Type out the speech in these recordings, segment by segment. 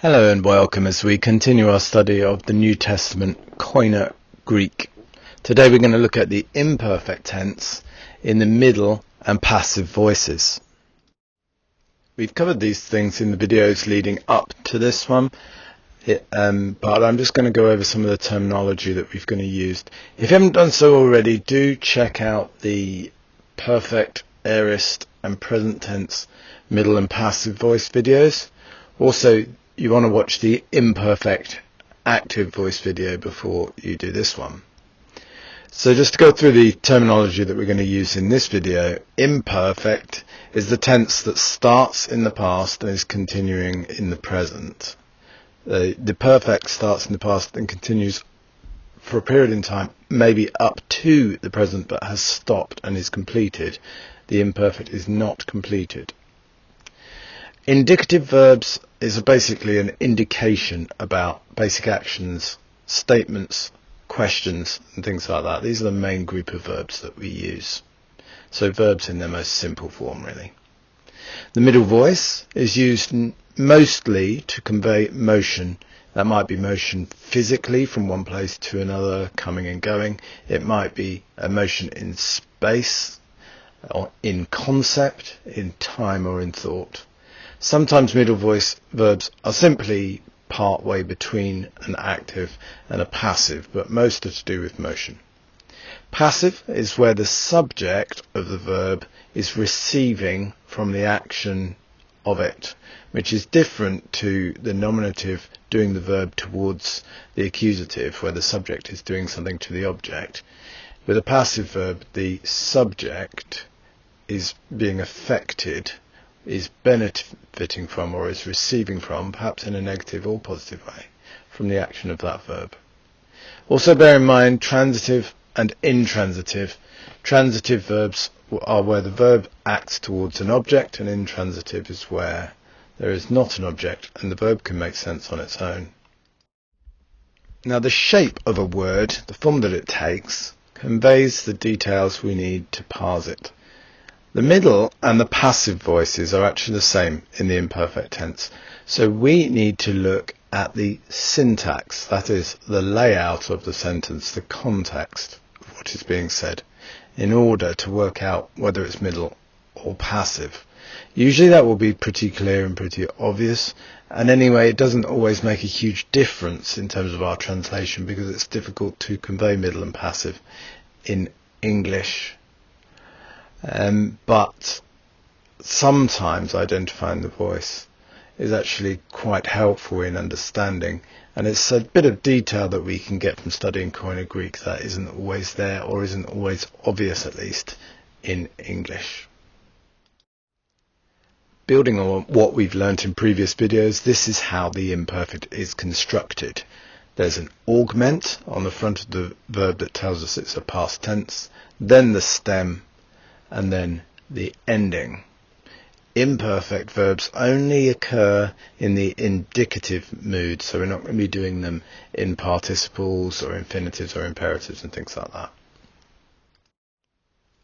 Hello and welcome as we continue our study of the New Testament Koine Greek. Today we're going to look at the imperfect tense in the middle and passive voices. We've covered these things in the videos leading up to this one, but I'm just going to go over some of the terminology that we've going to use. If you haven't done so already, do check out the perfect, aorist and present tense middle and passive voice videos. Also, you want to watch the imperfect active voice video before you do this one. So just to go through the terminology that we're going to use in this video, imperfect is the tense that starts in the past and is continuing in the present. The perfect starts in the past and continues for a period in time, maybe up to the present, but has stopped and is completed. The imperfect is not completed. Indicative verbs is basically an indication about basic actions, statements, questions and things like that. These are the main group of verbs that we use. So verbs in their most simple form, really. The middle voice is used mostly to convey motion. That might be motion physically from one place to another, coming and going. It might be a motion in space, or in concept, in time or in thought. Sometimes middle voice verbs are simply part way between an active and a passive, but most are to do with motion. Passive is where the subject of the verb is receiving from the action of it, which is different to the nominative doing the verb towards the accusative, where the subject is doing something to the object. With a passive verb, the subject is being affected, is benefiting from, or is receiving from, perhaps in a negative or positive way, from the action of that verb. Also bear in mind transitive and intransitive. Transitive verbs are where the verb acts towards an object, and intransitive is where there is not an object and the verb can make sense on its own. Now the shape of a word, the form that it takes, conveys the details we need to parse it. The middle and the passive voices are actually the same in the imperfect tense. So we need to look at the syntax, that is, the layout of the sentence, the context of what is being said, in order to work out whether it's middle or passive. Usually that will be pretty clear and pretty obvious, and anyway it doesn't always make a huge difference in terms of our translation, because it's difficult to convey middle and passive in English. But sometimes identifying the voice is actually quite helpful in understanding, and it's a bit of detail that we can get from studying Koine Greek that isn't always there, or isn't always obvious, at least in English. Building on what we've learnt in previous videos, this is how the imperfect is constructed. There's an augment on the front of the verb that tells us it's a past tense, then the stem, and then the ending. Imperfect verbs only occur in the indicative mood, so we're not going to be doing them in participles or infinitives or imperatives and things like that.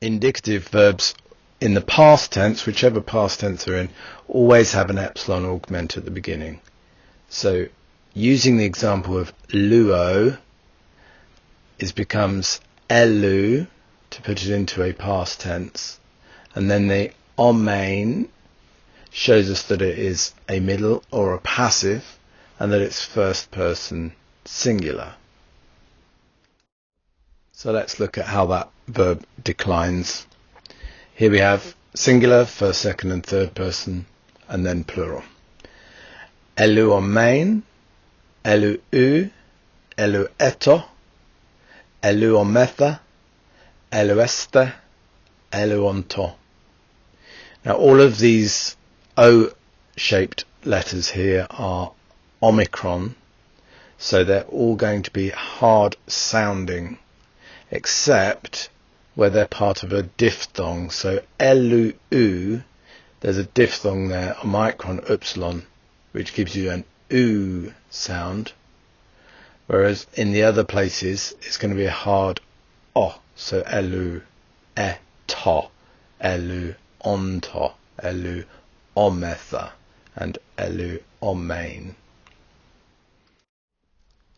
Indicative verbs in the past tense, whichever past tense they're in, always have an epsilon augment at the beginning. So using the example of luo, it becomes elu, to put it into a past tense, and then the omein shows us that it is a middle or a passive, and that it's first person singular. So let's look at how that verb declines. Here we have singular, first, second and third person, and then plural. Elu omein, elu u, elu eto, elu ometha, elueste, eluonto. Now all of these O-shaped letters here are omicron, so they're all going to be hard sounding, except where they're part of a diphthong. So elu, there's a diphthong there, omicron upsilon, which gives you an oo sound, whereas in the other places it's going to be a hard o. So elu eto, elu onto, elu ometha, and elu omein.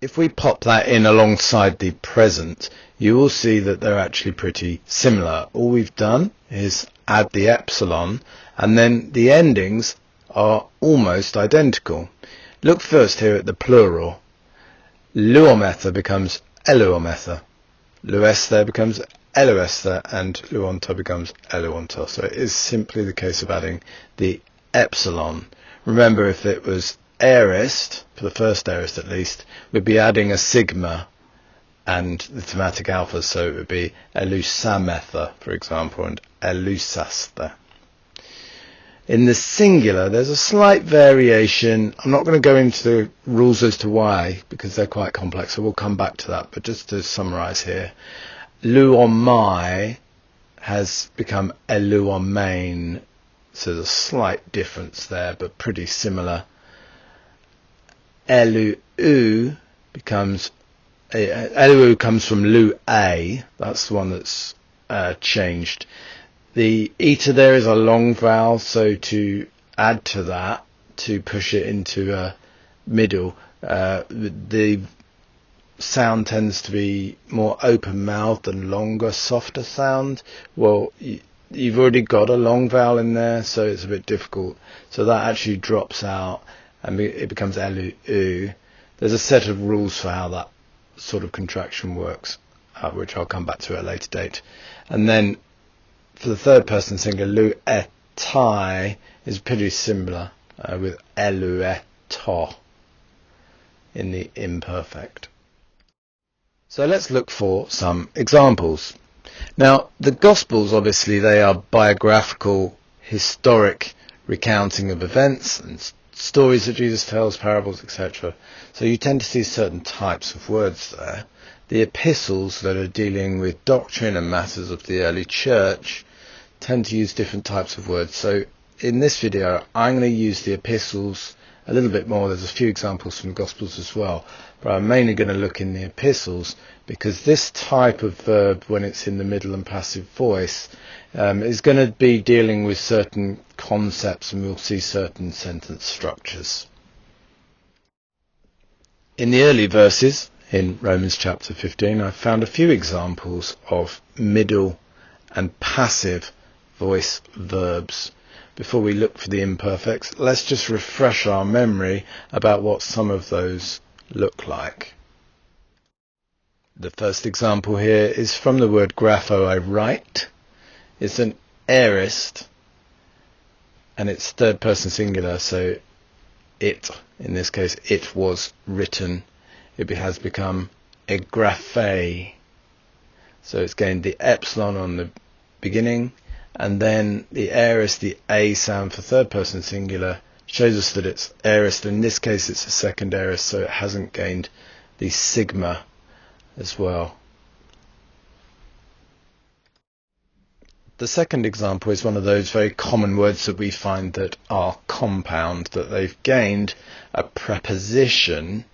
If we pop that in alongside the present, you will see that they're actually pretty similar. All we've done is add the epsilon, and then the endings are almost identical. Look first here at the plural. Luometha becomes eluometha. Luesther becomes eluesther, and luonta becomes eluonta. So it is simply the case of adding the epsilon. Remember, if it was aorist, for the first aorist at least, we'd be adding a sigma and the thematic alpha, so it would be elusametha, for example, and elusasther. In the singular, there's a slight variation. I'm not going to go into the rules as to why, because they're quite complex, so we'll come back to that. But just to summarise here, luomai has become eluomain, so there's a slight difference there, but pretty similar. Elu becomes elu comes from lu a. That's the one that's changed. The eta there is a long vowel, so to add to that, to push it into a middle, the sound tends to be more open-mouthed and longer, softer sound. Well, you've already got a long vowel in there, so it's a bit difficult. So that actually drops out, and it becomes elu. There's a set of rules for how that sort of contraction works, which I'll come back to at a later date. And then for the third person singular, luetai is pretty similar with elueto in the imperfect. So let's look for some examples. Now, the Gospels, obviously, they are biographical, historic recounting of events and stories that Jesus tells, parables, etc. So you tend to see certain types of words there. The epistles that are dealing with doctrine and matters of the early church tend to use different types of words. So in this video, I'm going to use the epistles a little bit more. There's a few examples from the Gospels as well, but I'm mainly going to look in the epistles because this type of verb, when it's in the middle and passive voice, is going to be dealing with certain concepts, and we'll see certain sentence structures. In the early verses in Romans chapter 15, I found a few examples of middle and passive voice verbs. Before we look for the imperfects, let's just refresh our memory about what some of those look like. The first example here is from the word grapho, I write. It's an aorist, and it's third person singular, so it, in this case, it was written. It has become egraphe. So it's gained the epsilon on the beginning, and then the aorist, the a sound for third person singular, shows us that it's aorist. In this case, it's a second aorist, so it hasn't gained the sigma as well. The second example is one of those very common words that we find that are compound, that they've gained a preposition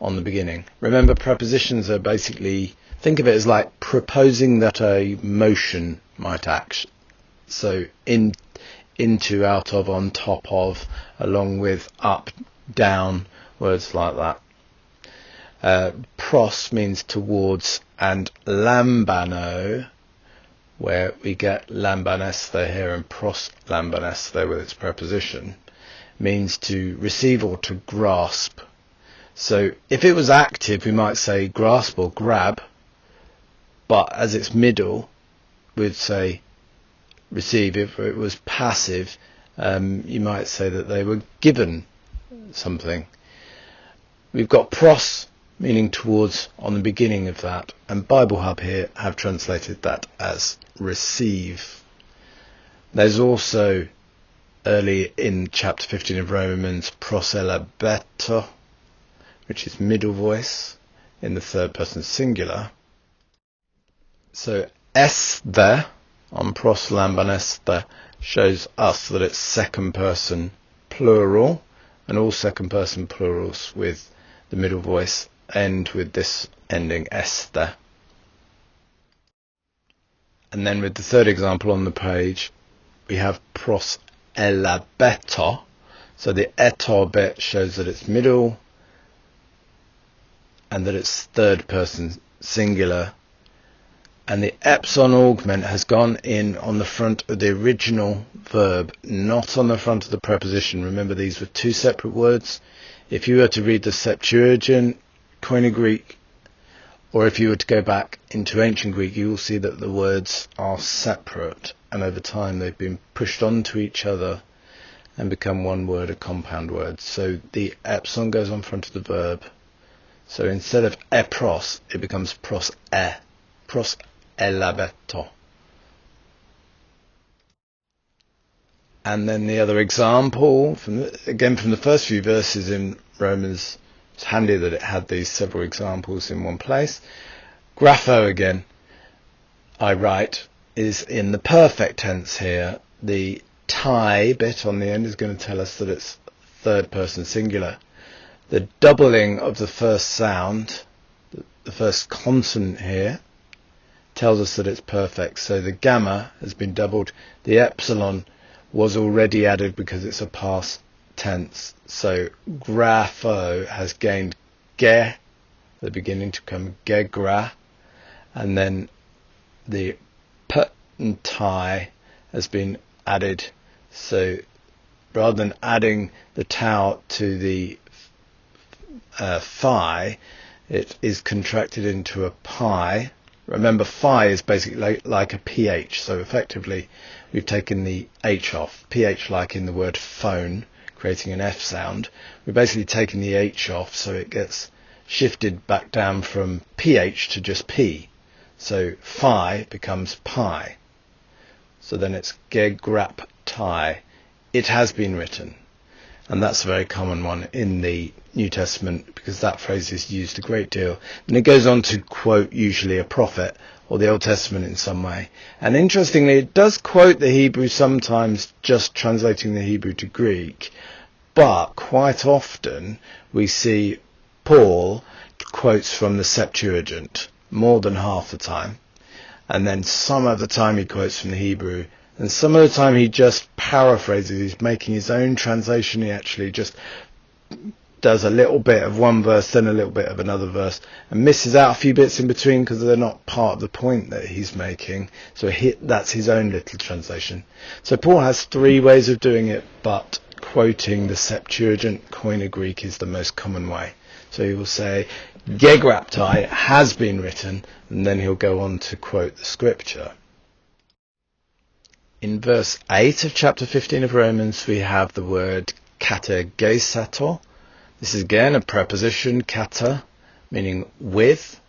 on the beginning. Remember, prepositions are basically, think of it as like proposing that a motion might act. So into, out of, on top of, along with, up, down, words like that. Pros means towards, and lambano, where we get lambanesthe here and pros lambanesthe with its preposition, means to receive or to grasp. So if it was active, we might say grasp or grab, but as it's middle, we'd say receive. If it was passive, you might say that they were given something. We've got pros, meaning towards, on the beginning of that, and Bible Hub here have translated that as receive. There's also, early in chapter 15 of Romans, proselabeto, which is middle voice in the third person singular. So esther on pros lambanesthe shows us that it's second person plural, and all second person plurals with the middle voice end with this ending esther. And then with the third example on the page, we have pros elabeto. So the eto bit shows that it's middle, and that it's third person singular, and the epsilon augment has gone in on the front of the original verb, not on the front of the preposition. Remember, these were two separate words. If you were to read the Septuagint, Koine Greek, or if you were to go back into ancient Greek, you will see that the words are separate, and over time they've been pushed onto each other and become one word, a compound word. So the epsilon goes on front of the verb. So instead of epros, it becomes pros elabeto. And then the other example, from the first few verses in Romans, it's handy that it had these several examples in one place. Grapho again, I write, is in the perfect tense here. The tie bit on the end is going to tell us that it's third person singular. The doubling of the first sound, the first consonant here, tells us that it's perfect. So the gamma has been doubled. The epsilon was already added because it's a past tense. So grapho has gained ge at the beginning to become gegra, and then the p and tie has been added. So rather than adding the tau to the phi, it is contracted into a pi. Remember, phi is basically like a ph, so effectively we've taken the h off. Ph, like in the word phone, creating an F sound. We're basically taking the h off, so it gets shifted back down from ph to just p. So phi becomes pi. So then it's gegrap tai. It has been written. And that's a very common one in the New Testament, because that phrase is used a great deal. And it goes on to quote usually a prophet or the Old Testament in some way. And interestingly, it does quote the Hebrew sometimes, just translating the Hebrew to Greek. But quite often we see Paul quotes from the Septuagint, more than half the time. And then some of the time he quotes from the Hebrew. And some of the time he just paraphrases, he's making his own translation. He actually just does a little bit of one verse, then a little bit of another verse, and misses out a few bits in between because they're not part of the point that he's making. So that's his own little translation. So Paul has three ways of doing it, but quoting the Septuagint, Koine Greek, is the most common way. So he will say, gegraptai has been written, and then he'll go on to quote the scripture. In verse 8 of chapter 15 of Romans, we have the word katergesato. This is again a preposition, kata, meaning with,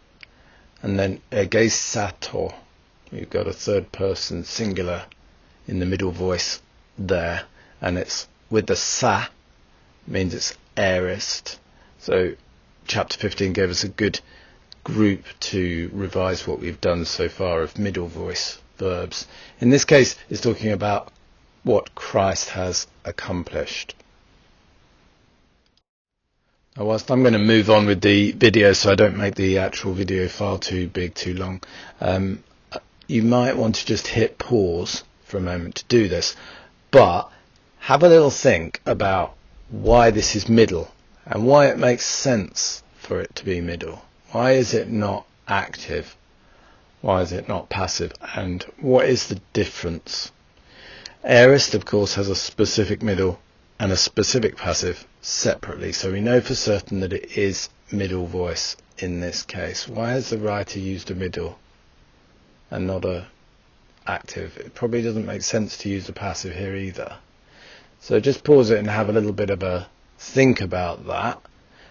and then egesato. You've got a third person singular in the middle voice there, and it's with the sa, means it's aorist. So chapter 15 gave us a good group to revise what we've done so far of middle voice verbs. In this case, it's talking about what Christ has accomplished. Now, whilst I'm going to move on with the video so I don't make the actual video file too big, too long, you might want to just hit pause for a moment to do this, but have a little think about why this is middle and why it makes sense for it to be middle. Why is it not active? Why is it not passive? And what is the difference? Aorist, of course, has a specific middle and a specific passive separately. So we know for certain that it is middle voice in this case. Why has the writer used a middle and not a active? It probably doesn't make sense to use the passive here either. So just pause it and have a little bit of a think about that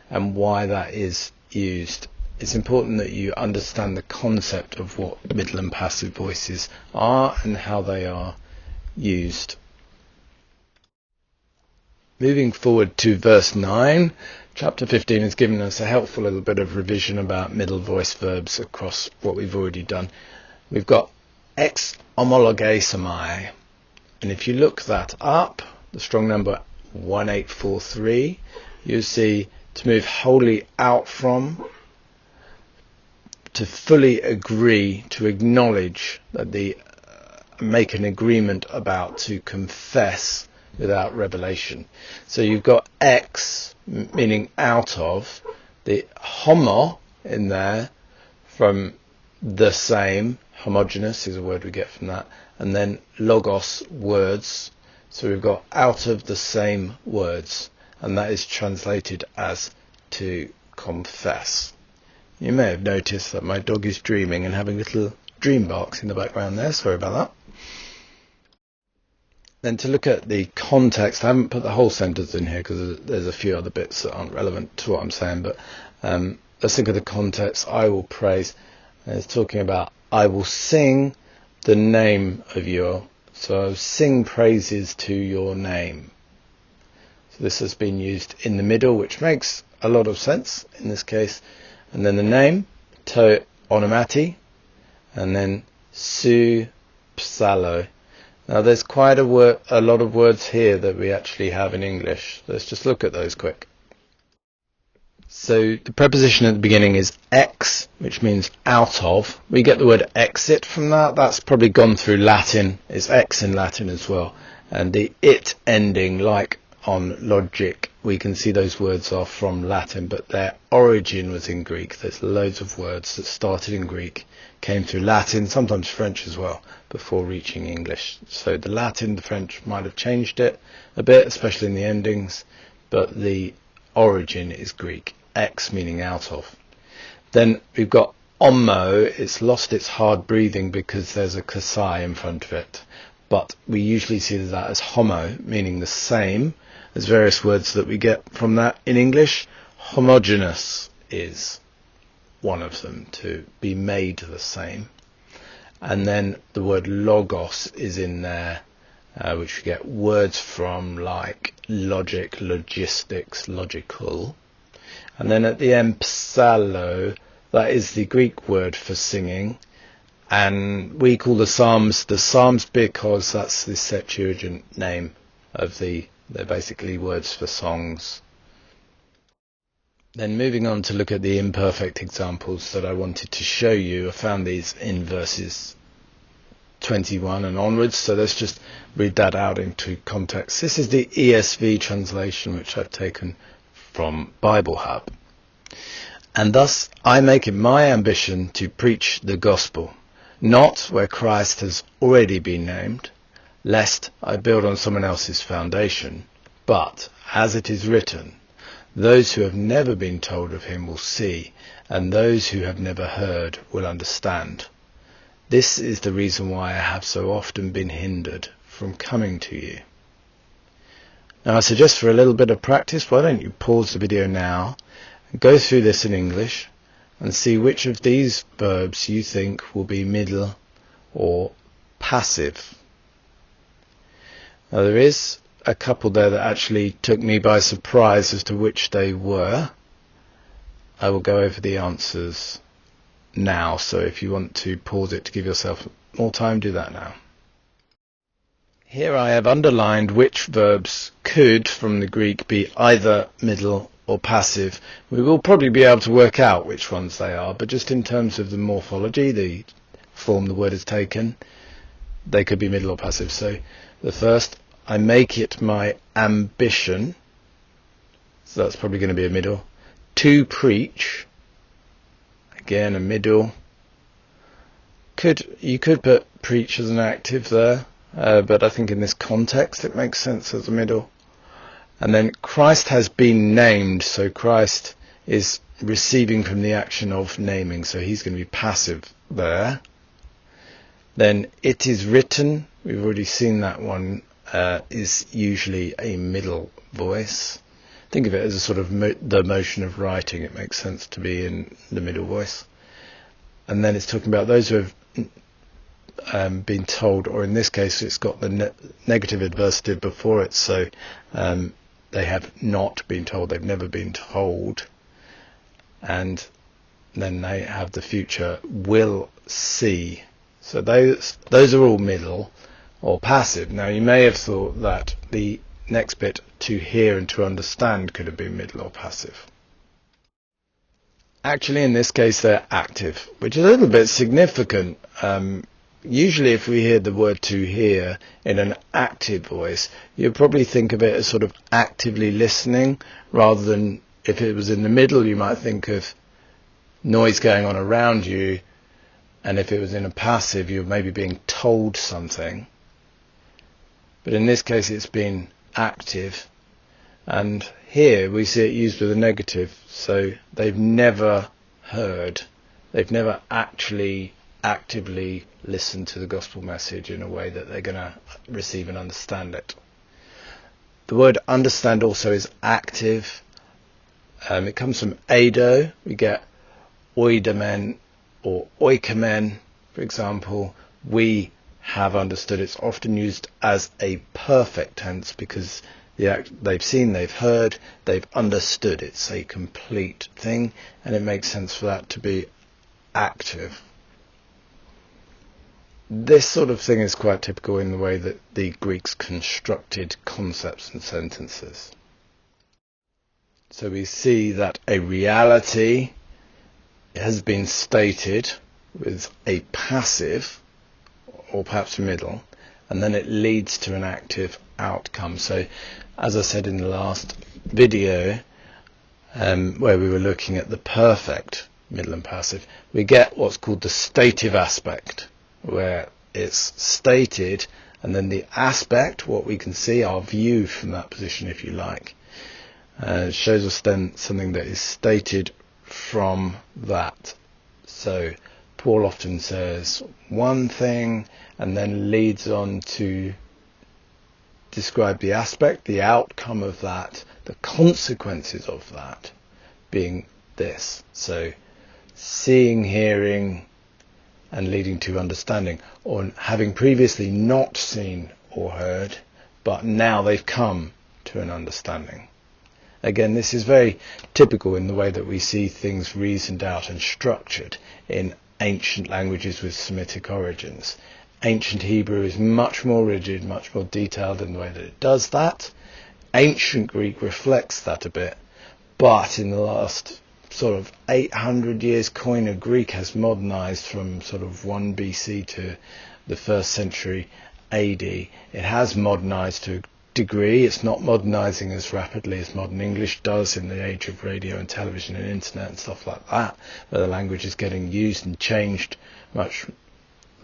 and why that is used. It's important that you understand the concept of what middle and passive voices are and how they are used. Moving forward to verse 9, chapter 15 has given us a helpful little bit of revision about middle voice verbs across what we've already done. We've got ex homologesomai, and if you look that up, the strong number 1843, you see to move wholly out from, to fully agree, to acknowledge, that make an agreement about, to confess without revelation. So you've got ex, meaning out of, the homo, in there from the same. Homogeneous is a word we get from that. And then logos, words. So we've got out of the same words. And that is translated as to confess. You may have noticed that my dog is dreaming and having little dream barks in the background there. Sorry about that. Then to look at the context, I haven't put the whole sentence in here because there's a few other bits that aren't relevant to what I'm saying, but let's think of the context. I will praise. And it's talking about I will sing the name of your, so sing praises to your name. So this has been used in the middle, which makes a lot of sense in this case. And then the name, to onomati, and then su psalo. Now there's quite a lot of words here that we actually have in English. Let's just look at those quick. So the preposition at the beginning is ex, which means out of. We get the word exit from that. That's probably gone through Latin. It's ex in Latin as well. And the it ending, like on logic, we can see those words are from Latin, but their origin was in Greek. There's loads of words that started in Greek, came through Latin, sometimes French as well, before reaching English. So the Latin, the French might have changed it a bit, especially in the endings, but the origin is Greek. Ex meaning out of. Then we've got homo. It's lost its hard breathing because there's a kasai in front of it, but we usually see that as homo, meaning the same. There's various words that we get from that in English. Homogeneous is one of them, to be made the same. And then the word logos is in there, which we get words from like logic, logistics, logical. And then at the end, psalo, that is the Greek word for singing. And we call the Psalms because that's the Septuagint name of they're basically words for songs. Then moving on to look at the imperfect examples that I wanted to show you. I found these in verses 21 and onwards, so let's just read that out into context. This is the ESV translation, which I've taken from Bible Hub. And thus I make it my ambition to preach the gospel, not where Christ has already been named, lest I build on someone else's foundation, but, as it is written, those who have never been told of him will see, and those who have never heard will understand. This is the reason why I have so often been hindered from coming to you. Now I suggest for a little bit of practice, why don't you pause the video now and go through this in English and see which of these verbs you think will be middle or passive. Now there is a couple there that actually took me by surprise as to which they were. I will go over the answers now, so if you want to pause it to give yourself more time, do that now. Here I have underlined which verbs could, from the Greek, be either middle or passive. We will probably be able to work out which ones they are, but just in terms of the morphology, the form the word is taken, they could be middle or passive. So the first, I make it my ambition, so that's probably going to be a middle. To preach, again a middle. You could put preach as an active there, but I think in this context it makes sense as a middle. And then Christ has been named, so Christ is receiving from the action of naming, so he's going to be passive there. Then it is written, we've already seen that one, is usually a middle voice. Think of it as a sort of the motion of writing. It makes sense to be in the middle voice. And then it's talking about those who have been told, or in this case it's got the negative adversative before it, so they have not been told, they've never been told. And then they have the future will see. So those are all middle or passive. Now you may have thought that the next bit, to hear and to understand, could have been middle or passive. Actually in this case they're active, which is a little bit significant. Usually if we hear the word to hear in an active voice, you'd probably think of it as sort of actively listening, rather than if it was in the middle you might think of noise going on around you, and if it was in a passive, you're maybe being told something. But in this case, it's been active. And here we see it used with a negative. So they've never heard. They've never actually actively listened to the gospel message in a way that they're going to receive and understand it. The word understand also is active. It comes from eido. We get oidamen or oikomen, for example. We have understood. It's often used as a perfect tense because they've seen, they've heard, they've understood. It's a complete thing, and it makes sense for that to be active. This sort of thing is quite typical in the way that the Greeks constructed concepts and sentences. So we see that a reality has been stated with a passive, or perhaps middle, and then it leads to an active outcome. So, as I said in the last video, where we were looking at the perfect, middle and passive, we get what's called the stative aspect, where it's stated, and then the aspect, what we can see, our view from that position, if you like, shows us then something that is stated from that. So Paul often says one thing and then leads on to describe the aspect, the outcome of that, the consequences of that being this. So seeing, hearing, and leading to understanding, or having previously not seen or heard, but now they've come to an understanding. Again, this is very typical in the way that we see things reasoned out and structured in ancient languages with Semitic origins. Ancient Hebrew is much more rigid, much more detailed in the way that it does that. Ancient Greek reflects that a bit, but in the last sort of 800 years, Koine Greek has modernized from sort of 1 BC to the 1st century AD. It has modernized to a degree. It's not modernizing as rapidly as modern English does in the age of radio and television and internet and stuff like that, where the language is getting used and changed much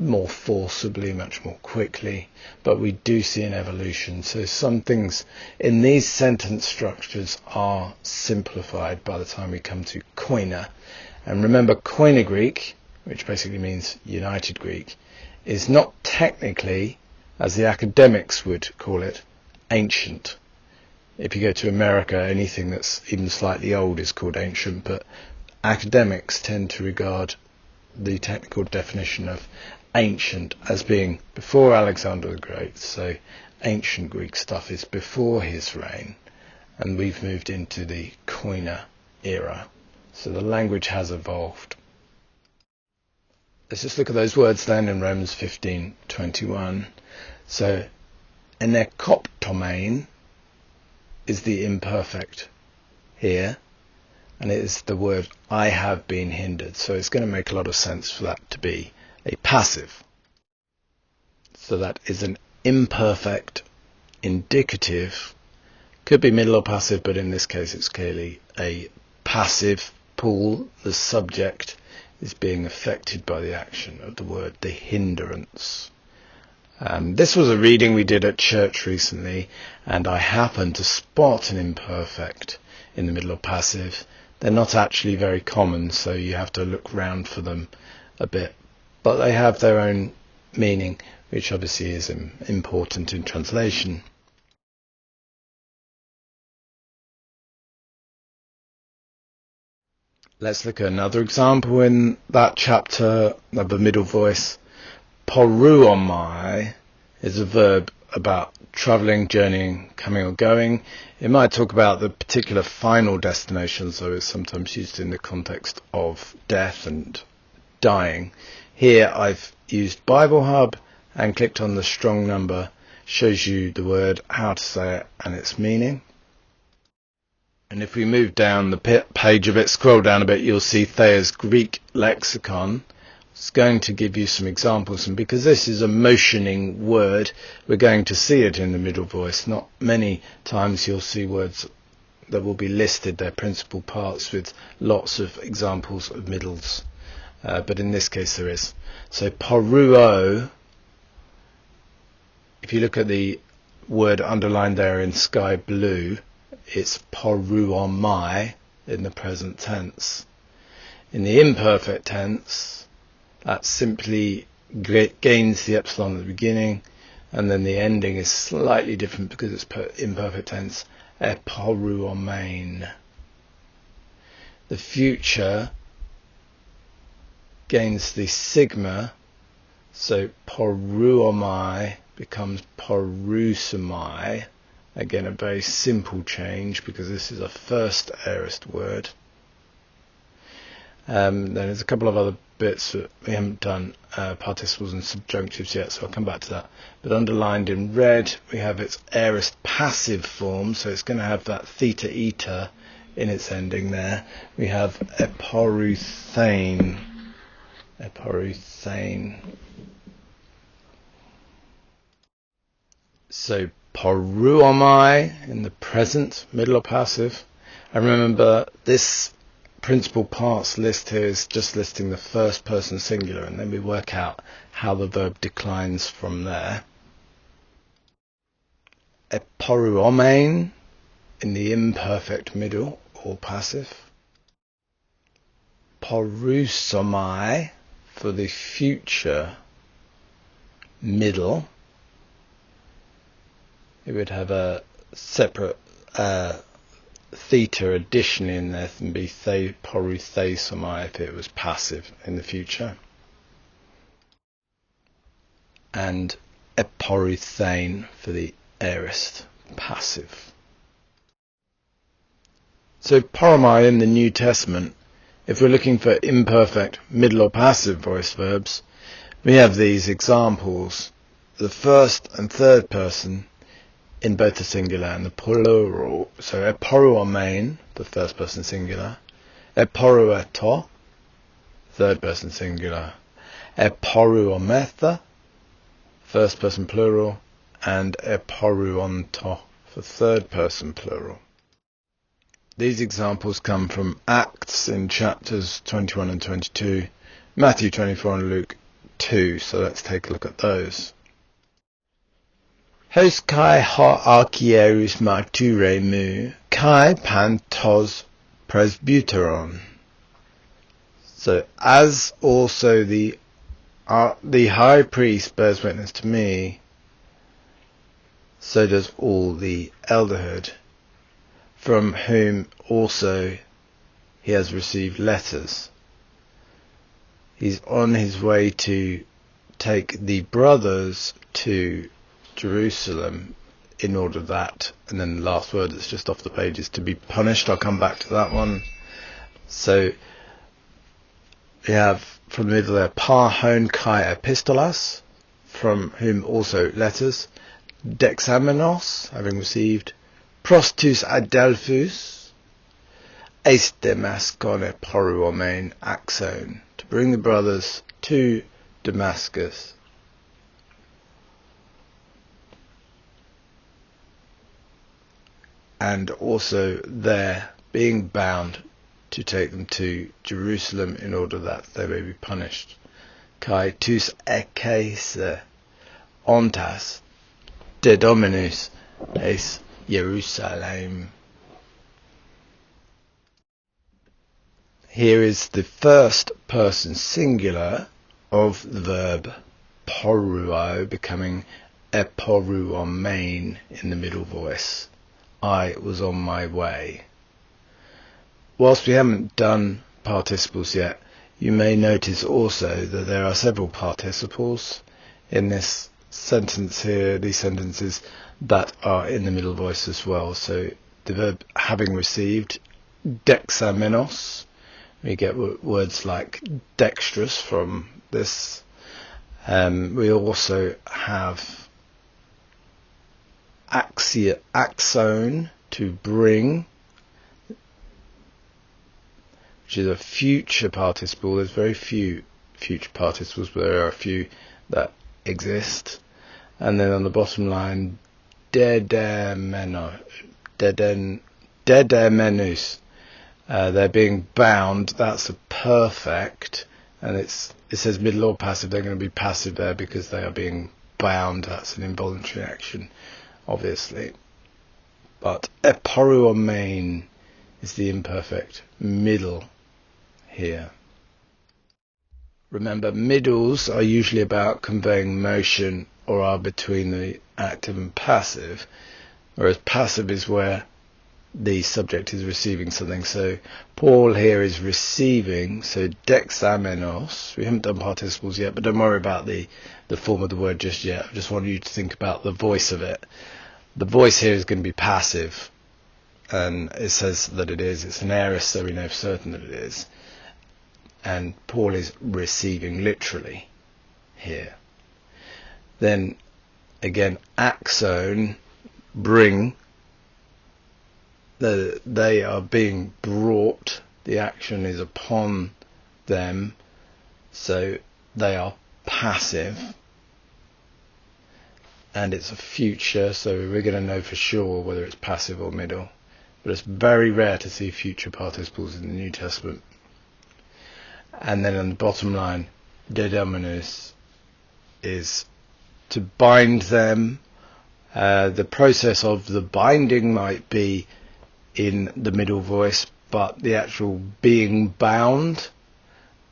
more forcibly, much more quickly, but we do see an evolution. So some things in these sentence structures are simplified by the time we come to Koine. And remember, Koine Greek, which basically means United Greek, is not technically, as the academics would call it, ancient. If you go to America, anything that's even slightly old is called ancient, but academics tend to regard the technical definition of ancient as being before Alexander the Great. So ancient Greek stuff is before his reign, and we've moved into the Koine era. So the language has evolved. Let's just look at those words then in Romans 15:21. So enekoptomein is the imperfect here, and it is the word I have been hindered. So it's going to make a lot of sense for that to be a passive. So that is an imperfect indicative. Could be middle or passive, but in this case it's clearly a passive. Paul, the subject, is being affected by the action of the word, the hindrance. This was a reading we did at church recently, and I happened to spot an imperfect in the middle of passive. They're not actually very common, so you have to look round for them a bit. But they have their own meaning, which obviously is important in translation. Let's look at another example in that chapter of the middle voice. Poruomai is a verb about travelling, journeying, coming or going. It might talk about the particular final destination, so it's sometimes used in the context of death and dying. Here I've used Bible Hub and clicked on the strong number. Shows you the word, how to say it, and its meaning. And if we move down the page a bit, scroll down a bit, you'll see Thayer's Greek lexicon. It's going to give you some examples, and because this is a motioning word, we're going to see it in the middle voice. Not many times you'll see words there will be listed their principal parts with lots of examples of middles, but in this case there is. So poruo, if you look at the word underlined there in sky blue, it's poruomai in the present tense. In the imperfect tense, that simply gains the epsilon at the beginning, and then the ending is slightly different because it's imperfect tense, eporuomein. The future gains the sigma, so poruomai becomes porusomai. Again, a very simple change because this is a first aorist word. Then there's a couple of other bits that we haven't done, participles and subjunctives yet, so I'll come back to that. But underlined in red, we have its aorist passive form, so it's going to have that theta eta in its ending there. We have eporuthane. So poruomai in the present, middle or passive. And remember, this principal parts list here is just listing the first person singular, and then we work out how the verb declines from there. Eporuomein in the imperfect middle or passive. Porusomai for the future middle. It would have a separate theta addition in there and be poruthesomai if it was passive in the future. And eporuthane for the aorist passive. So poromai in the New Testament, if we're looking for imperfect middle or passive voice verbs, we have these examples. The first and third person in both the singular and the plural. So eporuomein, the first person singular. Eporueto, third person singular. Eporuometha, first person plural. And eporuonto for third person plural. These examples come from Acts in chapters 21 and 22, Matthew 24 and Luke 2. So let's take a look at those. Hos kai ha archierus marture mu kai pantos presbyteron. So as also the high priest bears witness to me, so does all the elderhood, from whom also he has received letters. He's on his way to take the brothers to Jerusalem in order that, and then the last word that's just off the page is to be punished. I'll come back to that one. So we have from the middle there, par hon kai epistolas, from whom also letters, dexamenos, having received, prostus adelphus, eis demaskon eporuomein axon, to bring the brothers to Damascus. And also there being bound to take them to Jerusalem in order that they may be punished. Kai tous ekese ontas de Dominus eis Jerusalem. Here is the first person singular of the verb poruo becoming eporuomein in the middle voice. I was on my way. Whilst we haven't done participles yet, you may notice also that there are several participles in this sentence here, these sentences that are in the middle voice as well. So the verb having received, dexamenos, we get words like dexterous from this. We also have axone, to bring, which is a future participle. There's very few future participles, but there are a few that exist. And then on the bottom line, dedemeno, dedemenus. They're being bound. That's a perfect, and it says middle or passive. They're going to be passive there because they are being bound. That's an involuntary action, obviously. But eporuomein is the imperfect middle here. Remember, middles are usually about conveying motion or are between the active and passive, whereas passive is where the subject is receiving something. So Paul here is receiving, so dexamenos. We haven't done participles yet, but don't worry about the form of the word just yet. I just want you to think about the voice of it. The voice here is going to be passive, and it says that it is. It's an aorist, so we know for certain that it is. And Paul is receiving literally here. Then again, axone, bring. They are being brought. The action is upon them, so they are passive. And it's a future, so we're going to know for sure whether it's passive or middle. But it's very rare to see future participles in the New Testament. And then on the bottom line, dedominus is to bind them. The process of the binding might be in the middle voice, but the actual being bound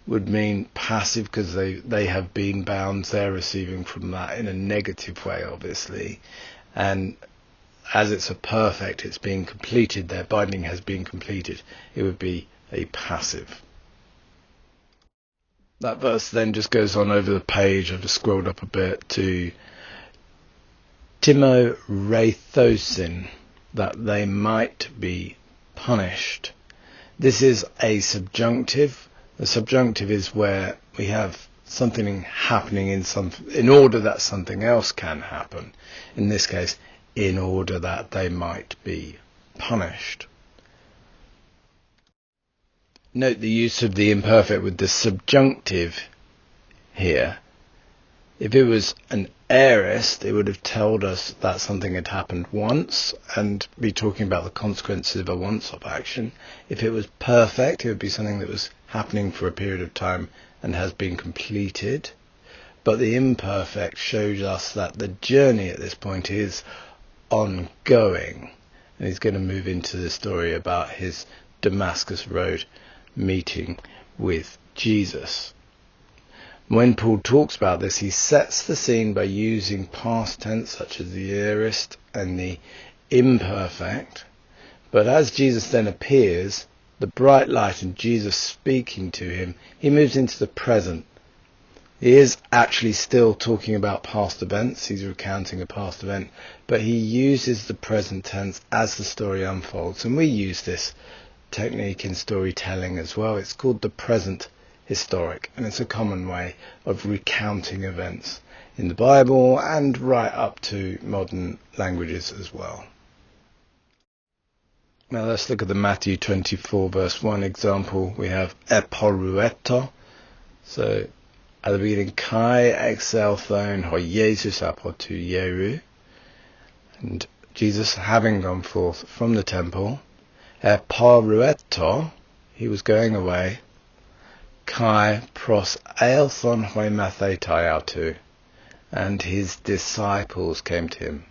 would mean passive because they have been bound. They're receiving from that in a negative way, obviously. And as it's a perfect, it's being completed. Their binding has been completed. It would be a passive. That verse then just goes on over the page. I've just scrolled up a bit to Timorathosin, that they might be punished. This is a subjunctive. The subjunctive is where we have something happening in order that something else can happen. In this case, in order that they might be punished. Note the use of the imperfect with the subjunctive here. If it was an aorist, it would have told us that something had happened once and be talking about the consequences of a once-off action. If it was perfect, it would be something that was happening for a period of time and has been completed. But the imperfect shows us that the journey at this point is ongoing. And he's going to move into the story about his Damascus Road meeting with Jesus. When Paul talks about this, he sets the scene by using past tense such as the aorist and the imperfect. But as Jesus then appears, the bright light and Jesus speaking to him, he moves into the present. He is actually still talking about past events. He's recounting a past event, but he uses the present tense as the story unfolds. And we use this technique in storytelling as well. It's called the present historic, and it's a common way of recounting events in the Bible and right up to modern languages as well. Now let's look at the Matthew 24 verse 1 example. We have eporueto. So at the beginning, kai exelthon ho Jesus apotu Jeru. And Jesus, having gone forth from the temple, eporueto, he was going away, kai pros eilthon hoi mathetai autu, and his disciples came to him.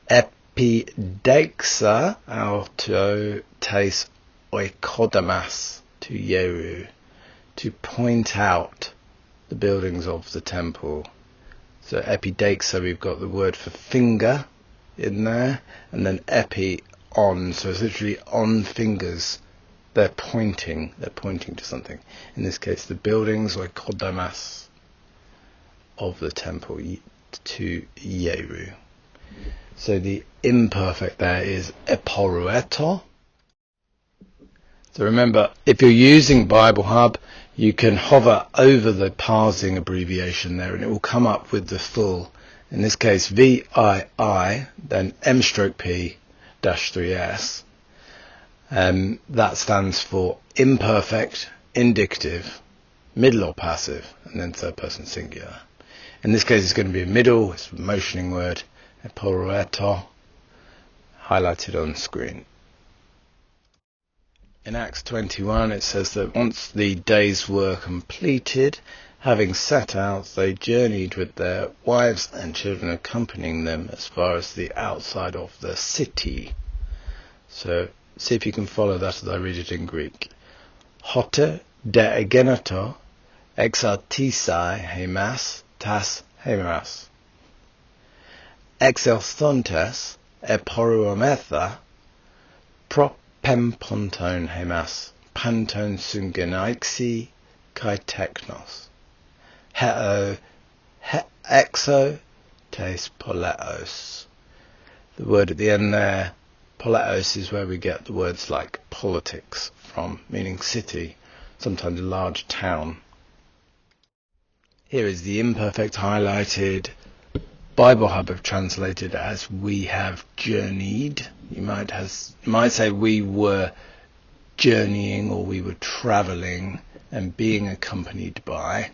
Epideixa auto tes oikodamas to Jeru, to point out the buildings of the temple. So epideixa, we've got the word for finger in there, and then epi, on, so it's literally on fingers. They're pointing to something. In this case, the buildings oikodamas of the temple to Jeru. So the imperfect there is eporueto. So remember, if you're using Bible Hub, you can hover over the parsing abbreviation there and it will come up with the full, in this case VII, then M/P-3S. That stands for imperfect, indicative, middle or passive, and then third person singular. In this case it's going to be a middle, it's a motioning word, eporueto, highlighted on screen. In Acts 21 it says that once the days were completed, having set out, they journeyed with their wives and children accompanying them as far as the outside of the city. So see if you can follow that as I read it in Greek. Hote de egeneto exartisai hemas tas hemeras. Exelthontes eporuometha propemponton hemas panton sungenaixi kai technos. Heo exo tes poleos. The word at the end there, poleos, is where we get the words like politics from, meaning city, sometimes a large town. Here is the imperfect highlighted. Bible Hub have translated as we have journeyed. You might say we were journeying or we were travelling and being accompanied by.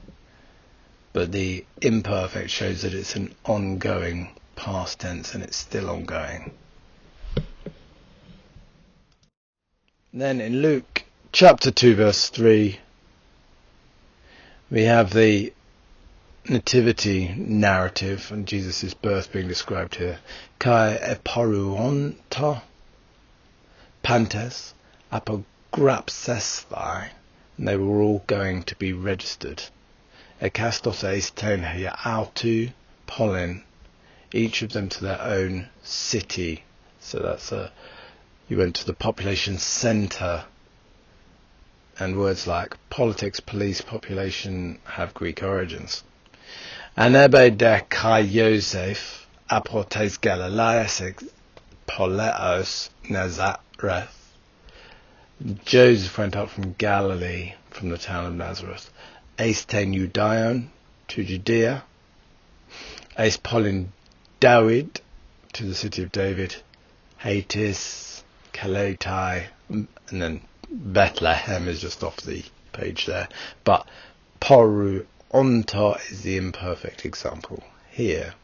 But the imperfect shows that it's an ongoing past tense and it's still ongoing. Then in Luke chapter 2 verse 3 we have the nativity narrative and Jesus' birth being described here. Kai eporuonta pantes apograpsesthai, and they were all going to be registered. Ekastos eiston autu pollen, each of them to their own city. So that's you went to the population centre, and words like politics, police, population have Greek origins. Anebe de kai Yosef apotes Galileas poleos Nazareth. Joseph went up from Galilee, from the town of Nazareth. Eisten Judaeon, to Judea. Eis Polin David, to the city of David. Hatis, Kaletai, and then Bethlehem is just off the page there. But Poru Onta is the imperfect example here.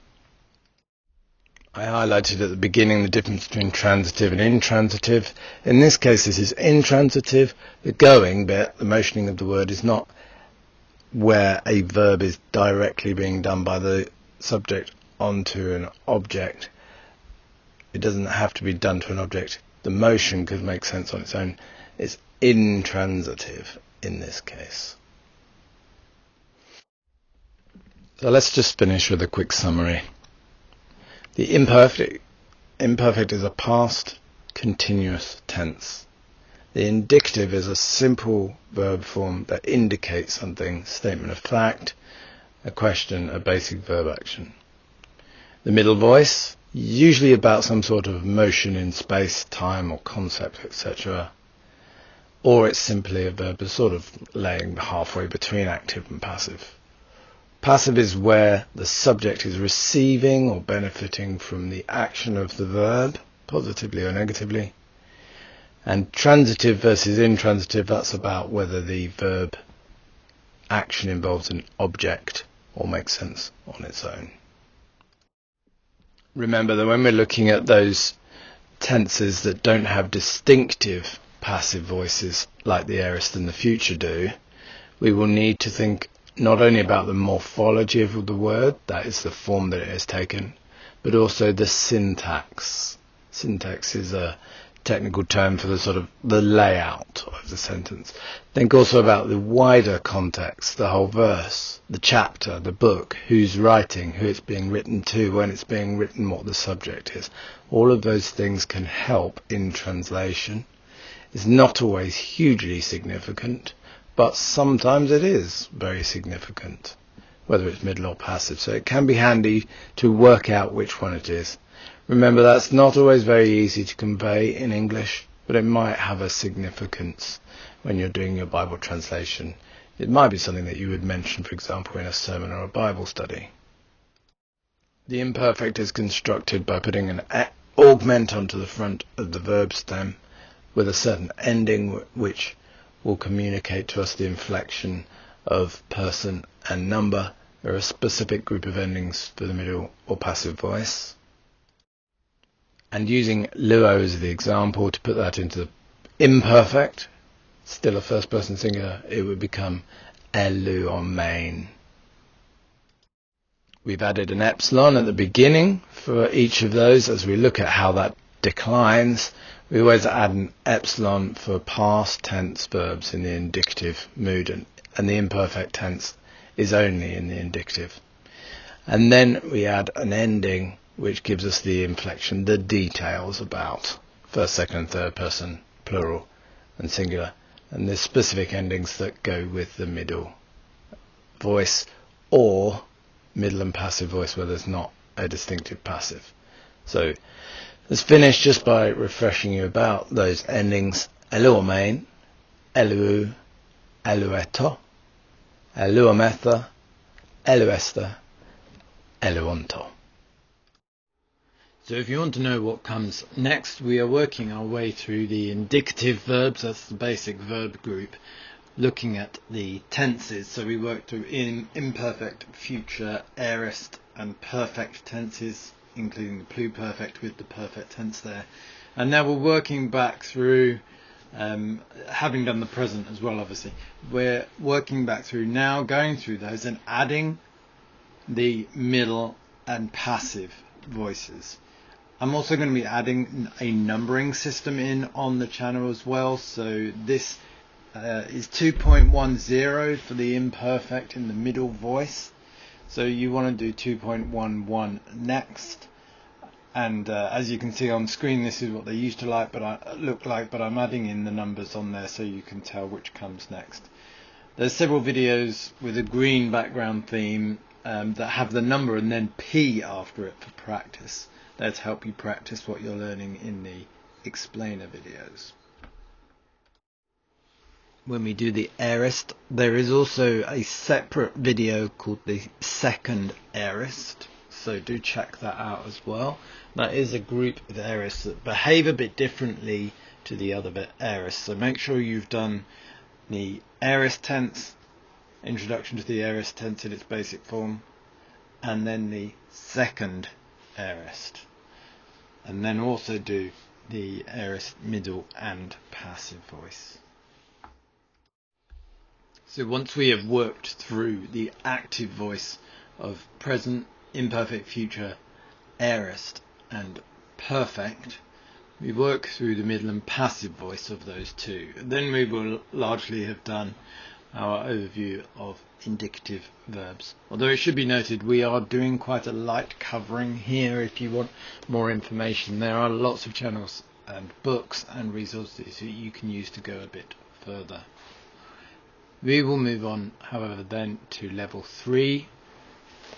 I highlighted at the beginning the difference between transitive and intransitive. In this case, this is intransitive. The going bit, the motioning of the word, is not where a verb is directly being done by the subject onto an object. It doesn't have to be done to an object. The motion could make sense on its own. It's intransitive in this case. So let's just finish with a quick summary. The imperfect is a past continuous tense. The indicative is a simple verb form that indicates something, statement of fact, a question, a basic verb action. The middle voice, usually about some sort of motion in space, time or concept, etc. Or it's simply a verb that's sort of laying halfway between active and passive. Passive is where the subject is receiving or benefiting from the action of the verb, positively or negatively. And transitive versus intransitive, that's about whether the verb action involves an object or makes sense on its own. Remember that when we're looking at those tenses that don't have distinctive passive voices like the aorist and the future do, we will need to think not only about the morphology of the word, that is the form that it has taken, but also the syntax. Syntax is a technical term for the sort of the layout of the sentence. Think also about the wider context, the whole verse, the chapter, the book, who's writing, who it's being written to, when it's being written, what the subject is. All of those things can help in translation. It's not always hugely significant, but sometimes it is very significant, whether it's middle or passive. So it can be handy to work out which one it is. Remember, that's not always very easy to convey in English, but it might have a significance when you're doing your Bible translation. It might be something that you would mention, for example, in a sermon or a Bible study. The imperfect is constructed by putting an augment onto the front of the verb stem with a certain ending which will communicate to us the inflection of person and number. There are a specific group of endings for the middle or passive voice. And using luo as the example to put that into the imperfect, still a first person singular, it would become eluomein. We've added an epsilon at the beginning for each of those. As we look at how that declines, we always add an epsilon for past tense verbs in the indicative mood, and the imperfect tense is only in the indicative. And then we add an ending which gives us the inflection, the details about first, second and third person, plural and singular, and the specific endings that go with the middle voice or middle and passive voice where there's not a distinctive passive. So let's finish just by refreshing you about those endings: eluomein, eluu, elueto, eluometha, eluester, eluonto. So if you want to know what comes next, we are working our way through the indicative verbs. That's the basic verb group, looking at the tenses. So we worked through imperfect, future, aorist and perfect tenses, including the pluperfect with the perfect tense there. And now we're working back through, having done the present as well, obviously. We're working back through now, going through those and adding the middle and passive voices. I'm also going to be adding a numbering system in on the channel as well. So this is 2.10 for the imperfect in the middle voice. So you want to do 2.11 next. And as you can see on screen, this is what they used to look like, but I'm adding in the numbers on there so you can tell which comes next. There's several videos with a green background theme that have the number and then P after it for practice. That's help you practice what you're learning in the explainer videos. When we do the aorist, there is also a separate video called the second aorist, so do check that out as well. That is a group of aorists that behave a bit differently to the other aorists, so make sure you've done the aorist tense, introduction to the aorist tense in its basic form, and then the second aorist, and then also do the aorist middle and passive voice. So once we have worked through the active voice of present, imperfect, future, aorist and perfect, we work through the middle and passive voice of those two. Then we will largely have done our overview of indicative verbs. Although it should be noted, we are doing quite a light covering here. If you want more information, there are lots of channels and books and resources that you can use to go a bit further. We will move on, however, then to level 3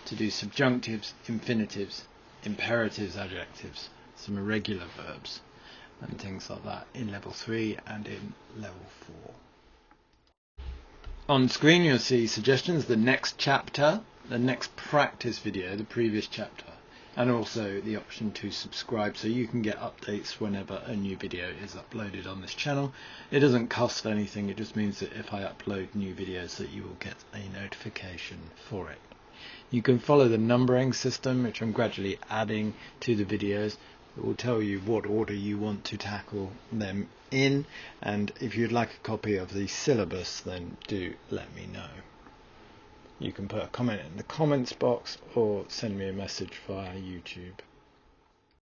to do subjunctives, infinitives, imperatives, adjectives, some irregular verbs and things like that in level 3 and in level 4. On screen you'll see suggestions, the next chapter, the next practice video, the previous chapter, and also the option to subscribe so you can get updates whenever a new video is uploaded on this channel. It doesn't cost anything, it just means that if I upload new videos that you will get a notification for it. You can follow the numbering system, which I'm gradually adding to the videos. It will tell you what order you want to tackle them in, and if you'd like a copy of the syllabus, then do let me know. You can put a comment in the comments box or send me a message via YouTube.